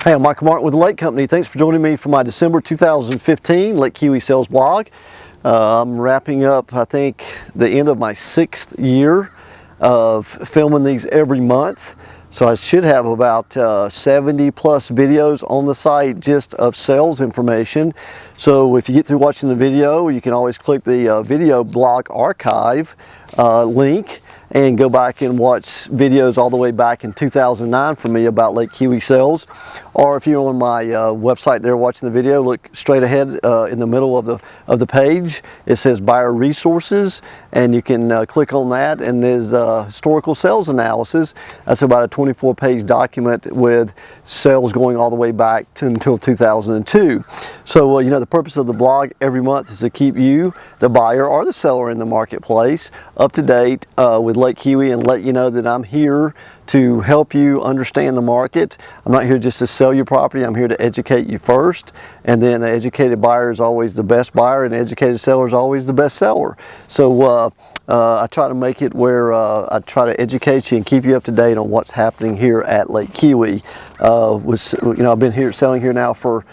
Hey, I'm Michael Martin with the Lake Company. Thanks for joining me for my December 2015 Lake Keowee sales blog. I'm wrapping up, I think, the end of my 6th year of filming these every month. So I should have about 70 plus videos on the site just of sales information. So if you get through watching the video, you can always click the video blog archive link and go back and watch videos all the way back in 2009 for me about Lake Keowee sales. Or if you're on my website there watching the video, look straight ahead in the middle of the page. It says Buyer Resources, and you can click on that, and there's historical sales analysis. That's about a 24-page document with sales going all the way back to until 2002. So you know, the purpose of the blog every month is to keep you, the buyer or the seller in the marketplace, up to date with Lake Keowee, and let you know that I'm here to help you understand the market. I'm not here just to sell your property. I'm here to educate you first, and then an educated buyer is always the best buyer, and an educated seller is always the best seller. So I try to make it where I try to educate you and keep you up to date on what's happening here at Lake Keowee. I've been here selling here now for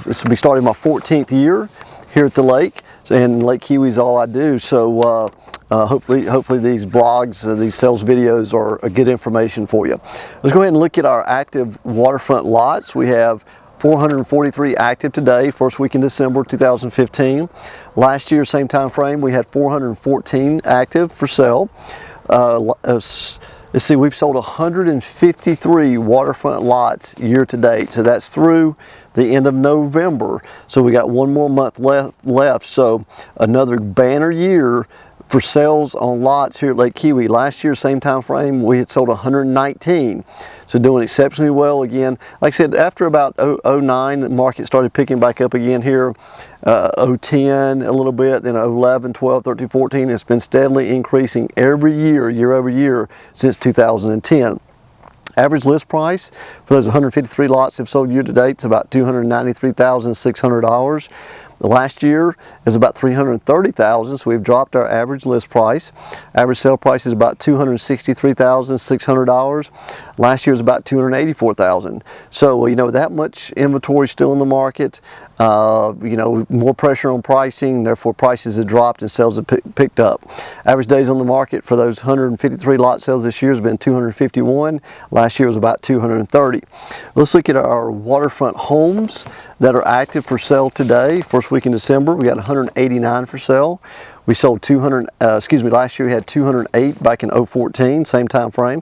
this will be starting my 14th year here at the lake, and Lake Keowee is all I do. So hopefully these blogs, these sales videos are good information for you. Let's go ahead and look at our active waterfront lots. We have 443 active today, first week in December 2015. Last year, same time frame, we had 414 active for sale. Let's see, we've sold 153 waterfront lots year to date. So that's through the end of November. So we got one more month left. So another banner year for sales on lots here at Lake Keowee. Last year, same time frame, we had sold 119. So doing exceptionally well again. Like I said, after about 09, the market started picking back up again here. 010 a little bit, then 11, 12, 13, 14. It's been steadily increasing every year, year over year, since 2010. Average list price for those 153 lots have sold year to date is about $293,600. Last year is about $330,000, so we've dropped our average list price. Average sale price is about $263,600. Last year was about $284,000. So you know, that much inventory still in the market. You know, more pressure on pricing, therefore prices have dropped and sales have picked up. Average days on the market for those 153 lot sales this year has been 251. Last year was about 230. Let's look at our waterfront homes that are active for sale today. First week in December, we got 189 for sale. We sold last year we had 208 back in 2014, same time frame.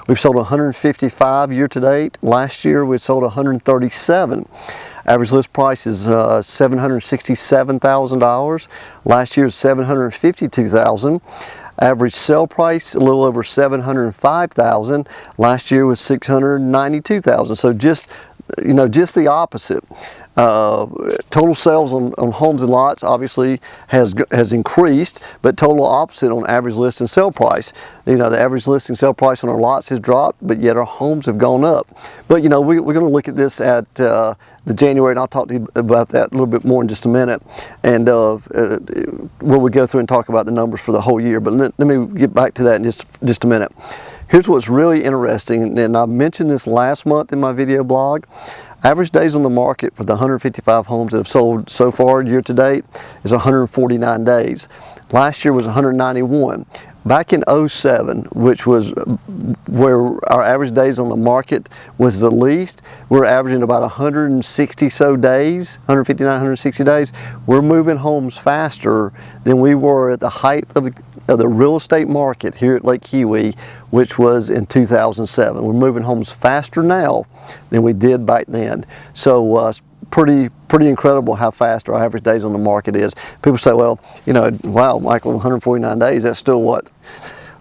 We've sold 155 year to date. Last year we sold 137. Average list price is $767,000. Last year's $752,000. Average sale price a little over $705,000. Last year was $692,000. So just the opposite. Total sales on homes and lots obviously has increased, but total opposite on average list and sale price. You know, the average list and sale price on our lots has dropped, but yet our homes have gone up. But you know, we're going to look at this at the January, and I'll talk to you about that a little bit more in just a minute, and where we go through and talk about the numbers for the whole year. But let me get back to that in just a minute. Here's what's really interesting, and I mentioned this last month in my video blog. Average days on the market for the 155 homes that have sold so far year to date is 149 days. Last year was 191. Back in 07, which was where our average days on the market was the least, we're averaging about 160 so days, 159, 160 days. We're moving homes faster than we were at the height of the real estate market here at Lake Keowee, which was in 2007. We're moving homes faster now than we did back then. So it's pretty incredible how fast our average days on the market is. People say, well, you know, wow, Michael, 149 days, that's still what,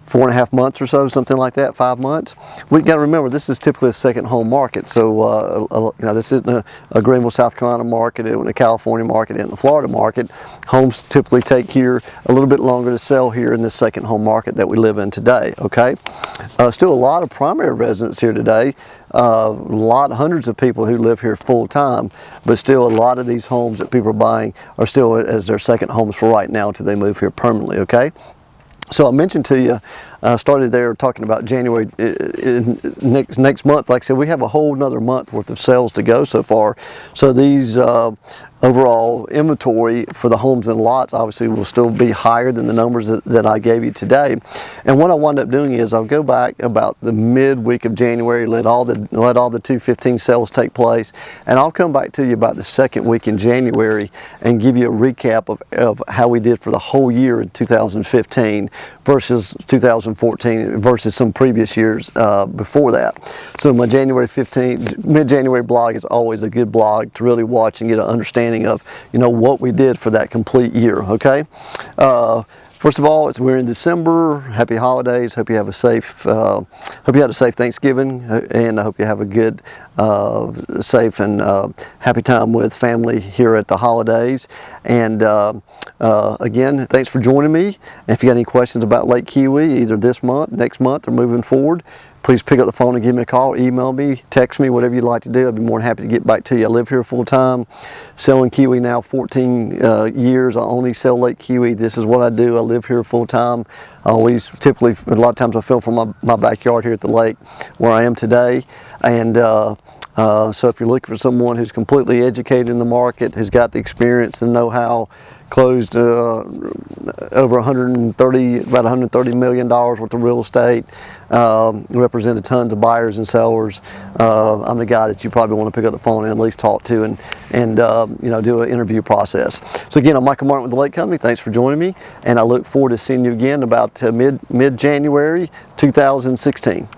4.5 months or so, something like that, 5 months. We got to remember, this is typically a second home market. So, you know, this isn't a Greenville, South Carolina market, a California market, and a Florida market. Homes typically take here a little bit longer to sell here in this second home market that we live in today, okay? Still a lot of primary residents here today. Hundreds of people who live here full time, but still a lot of these homes that people are buying are still as their second homes for right now until they move here permanently, okay? So I mentioned to you started there talking about January next month. Like I said, we have a whole another month worth of sales to go so far. So these overall inventory for the homes and lots obviously will still be higher than the numbers that I gave you today. And what I wind up doing is I'll go back about the midweek of January, let all the 215 sales take place, and I'll come back to you about the second week in January and give you a recap of how we did for the whole year in 2015 versus 2014 versus some previous years before that. So my mid-January blog is always a good blog to really watch and get an understanding of what we did for that complete year. Okay, first of all, we're in December. Happy holidays. Hope you have a safe Thanksgiving, and I hope you have a good, safe and happy time with family here at the holidays. And again, thanks for joining me. And if you got any questions about Lake Keowee, either this month, next month, or moving forward, please pick up the phone and give me a call, email me, text me, whatever you'd like to do. I'd be more than happy to get back to you. I live here full time, selling Keowee now 14 years. I only sell Lake Keowee. This is what I do. I live here full time. I always, typically, a lot of times I film from my backyard here at the lake where I am today. And so if you're looking for someone who's completely educated in the market, who's got the experience and know-how, closed over about $130 million worth of real estate, represented tons of buyers and sellers. I'm the guy that you probably want to pick up the phone and at least talk to and do an interview process. So again, I'm Michael Martin with the Lake Company. Thanks for joining me, and I look forward to seeing you again about mid-January 2016.